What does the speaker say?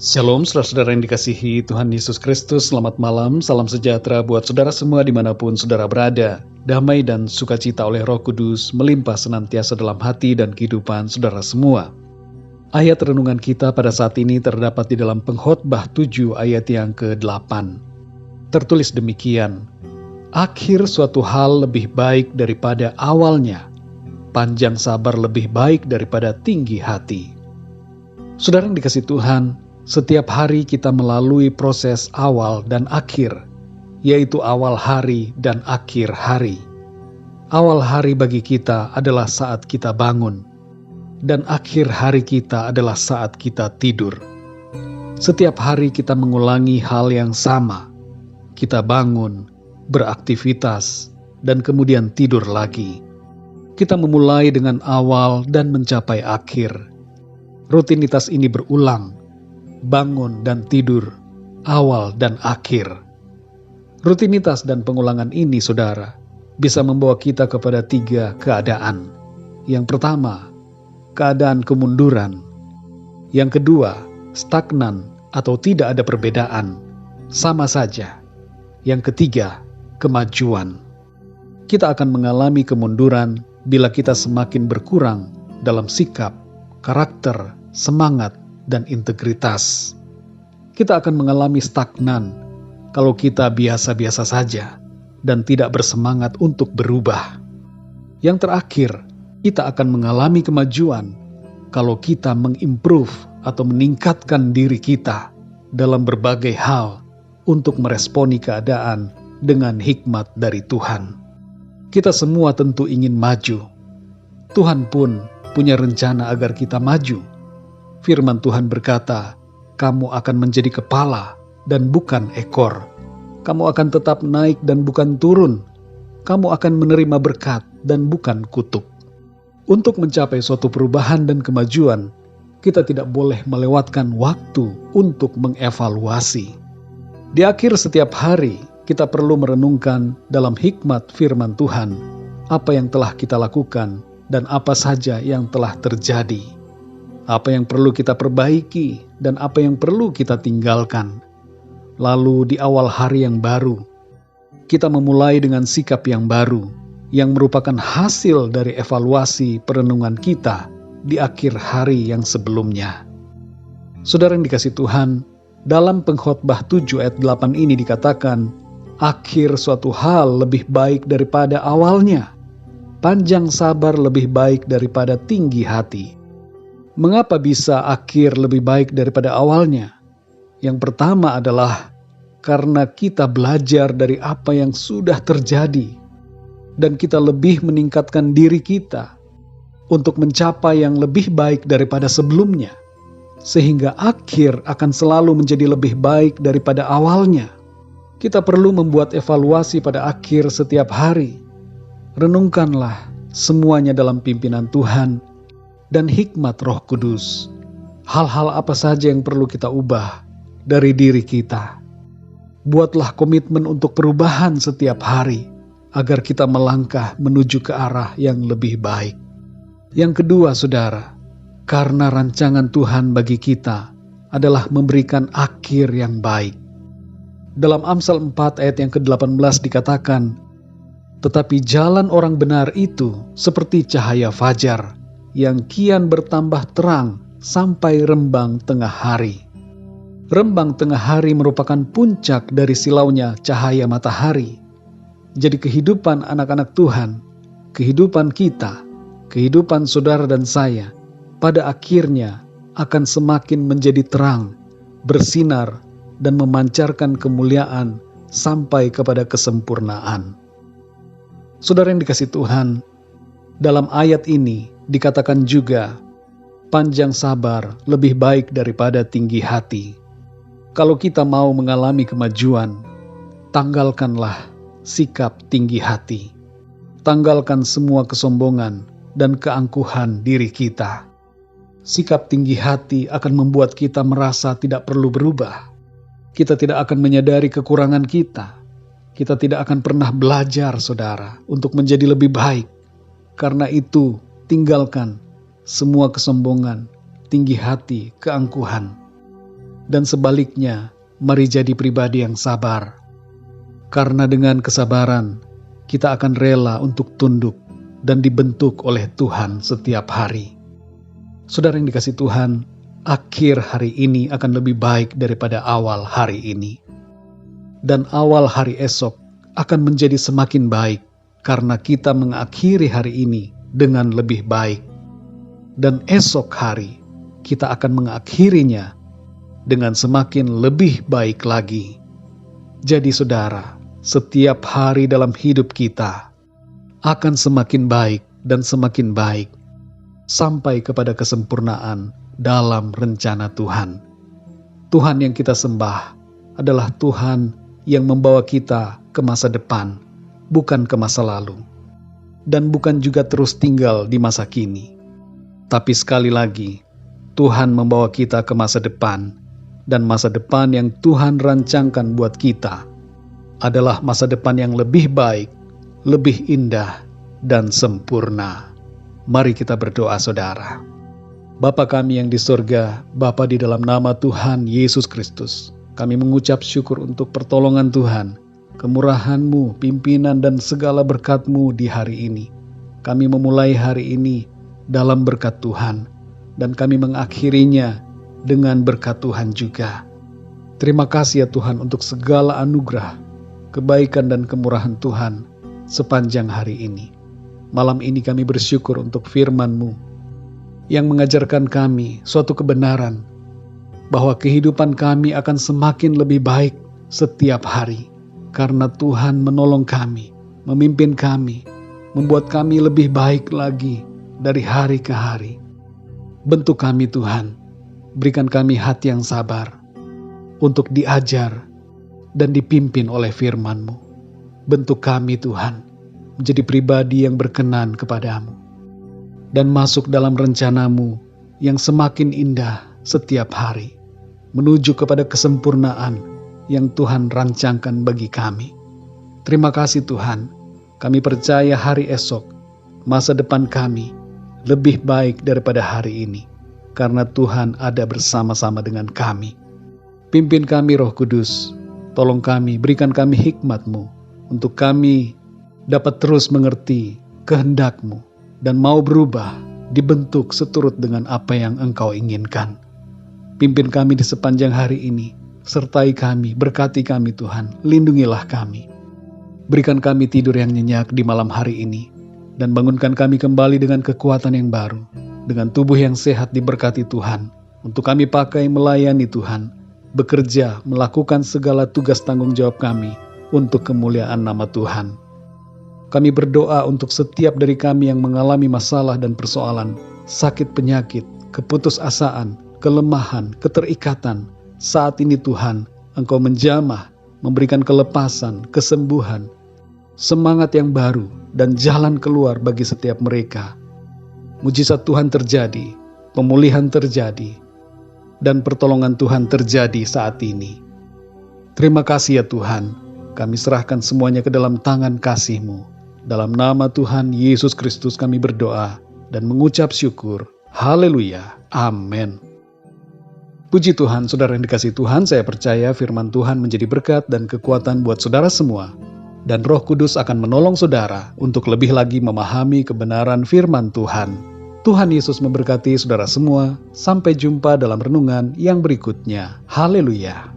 Shalom saudara-saudara yang dikasihi Tuhan Yesus Kristus. Selamat malam, salam sejahtera buat saudara semua dimanapun saudara berada. Damai dan sukacita oleh Roh Kudus melimpah senantiasa dalam hati dan kehidupan saudara semua. Ayat renungan kita pada saat ini terdapat di dalam Pengkhotbah 7 ayat yang ke-8. Tertulis demikian, akhir suatu hal lebih baik daripada awalnya, panjang sabar lebih baik daripada tinggi hati. Saudara yang dikasihi Tuhan, setiap hari kita melalui proses awal dan akhir, yaitu awal hari dan akhir hari. Awal hari bagi kita adalah saat kita bangun, dan akhir hari kita adalah saat kita tidur. Setiap hari kita mengulangi hal yang sama. Kita bangun, beraktivitas, dan kemudian tidur lagi. Kita memulai dengan awal dan mencapai akhir. Rutinitas ini berulang, bangun dan tidur, awal dan akhir. Rutinitas dan pengulangan ini, saudara, bisa membawa kita kepada 3 keadaan. Yang pertama, keadaan kemunduran. Yang kedua, stagnan atau tidak ada perbedaan, sama saja. Yang ketiga, kemajuan. Kita akan mengalami kemunduran bila kita semakin berkurang dalam sikap, karakter, semangat, dan integritas. Kita akan mengalami stagnan kalau kita biasa-biasa saja dan tidak bersemangat untuk berubah. Yang terakhir, kita akan mengalami kemajuan kalau kita mengimprove atau meningkatkan diri kita dalam berbagai hal untuk meresponi keadaan dengan hikmat dari Tuhan. Kita semua tentu ingin maju. Tuhan pun punya rencana agar kita maju. Firman Tuhan berkata, kamu akan menjadi kepala dan bukan ekor. Kamu akan tetap naik dan bukan turun. Kamu akan menerima berkat dan bukan kutuk. Untuk mencapai suatu perubahan dan kemajuan, kita tidak boleh melewatkan waktu untuk mengevaluasi. Di akhir setiap hari, kita perlu merenungkan dalam hikmat firman Tuhan, apa yang telah kita lakukan dan apa saja yang telah terjadi. Apa yang perlu kita perbaiki dan apa yang perlu kita tinggalkan. Lalu di awal hari yang baru, kita memulai dengan sikap yang baru, yang merupakan hasil dari evaluasi perenungan kita di akhir hari yang sebelumnya. Saudara yang dikasihi Tuhan, dalam Pengkhotbah 7 ayat 8 ini dikatakan, akhir suatu hal lebih baik daripada awalnya, panjang sabar lebih baik daripada tinggi hati. Mengapa bisa akhir lebih baik daripada awalnya? Yang pertama adalah karena kita belajar dari apa yang sudah terjadi dan kita lebih meningkatkan diri kita untuk mencapai yang lebih baik daripada sebelumnya, sehingga akhir akan selalu menjadi lebih baik daripada awalnya. Kita perlu membuat evaluasi pada akhir setiap hari. Renungkanlah semuanya dalam pimpinan Tuhan dan hikmat Roh Kudus. Hal-hal apa saja yang perlu kita ubah dari diri kita. Buatlah komitmen untuk perubahan setiap hari, agar kita melangkah menuju ke arah yang lebih baik. Yang kedua, saudara, karena rancangan Tuhan bagi kita adalah memberikan akhir yang baik. Dalam Amsal 4 ayat yang ke-18 dikatakan, tetapi jalan orang benar itu seperti cahaya fajar, yang kian bertambah terang sampai rembang tengah hari. Rembang tengah hari merupakan puncak dari silaunya cahaya matahari. Jadi kehidupan anak-anak Tuhan, kehidupan kita, kehidupan saudara dan saya, pada akhirnya akan semakin menjadi terang, bersinar, dan memancarkan kemuliaan sampai kepada kesempurnaan. Saudara yang dikasihi Tuhan, dalam ayat ini dikatakan juga, panjang sabar lebih baik daripada tinggi hati. Kalau kita mau mengalami kemajuan, tanggalkanlah sikap tinggi hati. Tanggalkan semua kesombongan dan keangkuhan diri kita. Sikap tinggi hati akan membuat kita merasa tidak perlu berubah. Kita tidak akan menyadari kekurangan kita. Kita tidak akan pernah belajar, saudara, untuk menjadi lebih baik. Karena itu, tinggalkan semua kesombongan, tinggi hati, keangkuhan. Dan sebaliknya, mari jadi pribadi yang sabar. Karena dengan kesabaran, kita akan rela untuk tunduk dan dibentuk oleh Tuhan setiap hari. Saudara yang dikasihi Tuhan, akhir hari ini akan lebih baik daripada awal hari ini. Dan awal hari esok akan menjadi semakin baik karena kita mengakhiri hari ini dengan lebih baik. Dan esok hari kita akan mengakhirinya dengan semakin lebih baik lagi. Jadi saudara, setiap hari dalam hidup kita akan semakin baik dan semakin baik sampai kepada kesempurnaan dalam rencana Tuhan. Tuhan yang kita sembah adalah Tuhan yang membawa kita ke masa depan, bukan ke masa lalu. Dan bukan juga terus tinggal di masa kini. Tapi sekali lagi, Tuhan membawa kita ke masa depan, dan masa depan yang Tuhan rancangkan buat kita adalah masa depan yang lebih baik, lebih indah, dan sempurna. Mari kita berdoa saudara. Bapa kami yang di surga, Bapa di dalam nama Tuhan Yesus Kristus, kami mengucap syukur untuk pertolongan Tuhan, kemurahan-Mu, pimpinan dan segala berkat-Mu di hari ini. Kami memulai hari ini dalam berkat Tuhan, dan kami mengakhirinya dengan berkat Tuhan juga. Terima kasih ya Tuhan untuk segala anugerah, kebaikan dan kemurahan Tuhan sepanjang hari ini. Malam ini kami bersyukur untuk firman-Mu yang mengajarkan kami suatu kebenaran bahwa kehidupan kami akan semakin lebih baik setiap hari karena Tuhan menolong kami, memimpin kami, membuat kami lebih baik lagi dari hari ke hari. Bentuk kami Tuhan, berikan kami hati yang sabar untuk diajar dan dipimpin oleh firman-Mu. Bentuk kami Tuhan menjadi pribadi yang berkenan kepadamu dan masuk dalam rencana-Mu yang semakin indah setiap hari, menuju kepada kesempurnaan yang Tuhan rancangkan bagi kami. Terima kasih Tuhan, kami percaya hari esok, masa depan kami lebih baik daripada hari ini, karena Tuhan ada bersama-sama dengan kami. Pimpin kami Roh Kudus, tolong kami, berikan kami hikmat-Mu, untuk kami dapat terus mengerti kehendak-Mu, dan mau berubah, dibentuk seturut dengan apa yang Engkau inginkan. Pimpin kami di sepanjang hari ini, sertai kami, berkati kami Tuhan, lindungilah kami. Berikan kami tidur yang nyenyak di malam hari ini, dan bangunkan kami kembali dengan kekuatan yang baru, dengan tubuh yang sehat diberkati Tuhan, untuk kami pakai melayani Tuhan, bekerja, melakukan segala tugas tanggung jawab kami, untuk kemuliaan nama Tuhan. Kami berdoa untuk setiap dari kami yang mengalami masalah dan persoalan, sakit penyakit, keputusasaan, kelemahan, keterikatan. Saat ini Tuhan, Engkau menjamah, memberikan kelepasan, kesembuhan, semangat yang baru, dan jalan keluar bagi setiap mereka. Mujizat Tuhan terjadi, pemulihan terjadi, dan pertolongan Tuhan terjadi saat ini. Terima kasih ya Tuhan, kami serahkan semuanya ke dalam tangan kasih-Mu. Dalam nama Tuhan Yesus Kristus kami berdoa dan mengucap syukur. Haleluya. Amin. Puji Tuhan, saudara yang dikasihi Tuhan, saya percaya firman Tuhan menjadi berkat dan kekuatan buat saudara semua. Dan Roh Kudus akan menolong saudara untuk lebih lagi memahami kebenaran firman Tuhan. Tuhan Yesus memberkati saudara semua. Sampai jumpa dalam renungan yang berikutnya. Haleluya.